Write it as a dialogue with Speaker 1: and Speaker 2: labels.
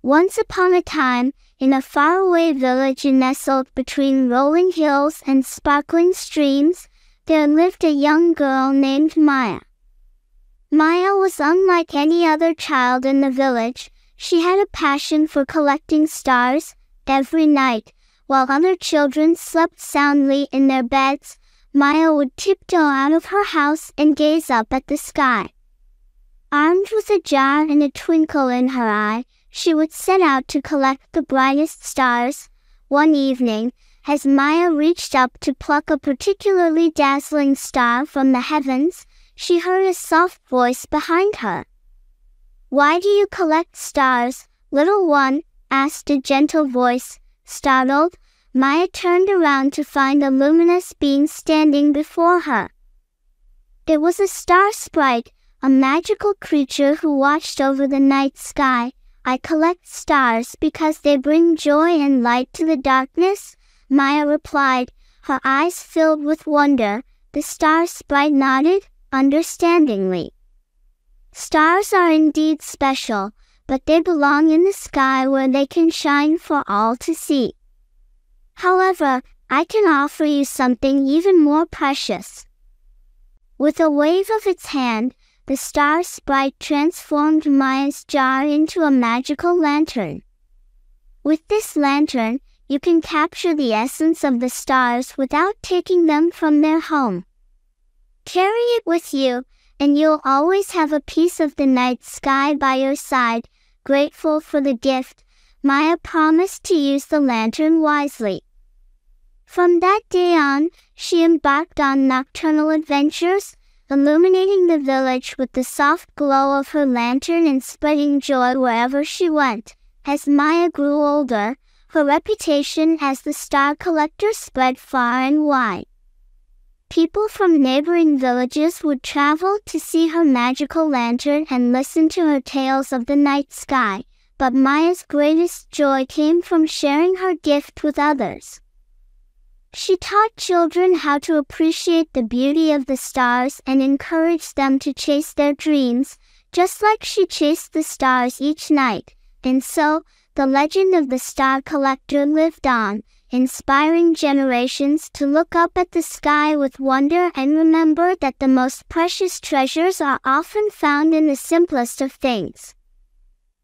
Speaker 1: Once upon a time, in a faraway village nestled between rolling hills and sparkling streams, there lived a young girl named Maya. Maya was unlike any other child in the village. She had a passion for collecting stars. Every night, while other children slept soundly in their beds, Maya would tiptoe out of her house and gaze up at the sky. Armed with a jar and a twinkle in her eye, she would set out to collect the brightest stars. One evening, as Maya reached up to pluck a particularly dazzling star from the heavens, she heard a soft voice behind her. "Why do you collect stars, little one?" asked a gentle voice. Startled, Maya turned around to find a luminous being standing before her. It was a star sprite, a magical creature who watched over the night sky. "I collect stars because they bring joy and light to the darkness," Maya replied, her eyes filled with wonder. The star sprite nodded, understandingly. "Stars are indeed special, but they belong in the sky where they can shine for all to see. However, I can offer you something even more precious." With a wave of its hand, the star sprite transformed Maya's jar into a magical lantern. With this lantern, you can capture the essence of the stars without taking them from their home. Carry it with you, and you'll always have a piece of the night sky by your side. Grateful for the gift, Maya promised to use the lantern wisely. From that day on, she embarked on nocturnal adventures, illuminating the village with the soft glow of her lantern and spreading joy wherever she went. As Maya grew older, her reputation as the star collector spread far and wide. People from neighboring villages would travel to see her magical lantern and listen to her tales of the night sky, but Maya's greatest joy came from sharing her gift with others. She taught children how to appreciate the beauty of the stars and encouraged them to chase their dreams, just like she chased the stars each night. And so, the legend of the star collector lived on, inspiring generations to look up at the sky with wonder and remember that the most precious treasures are often found in the simplest of things.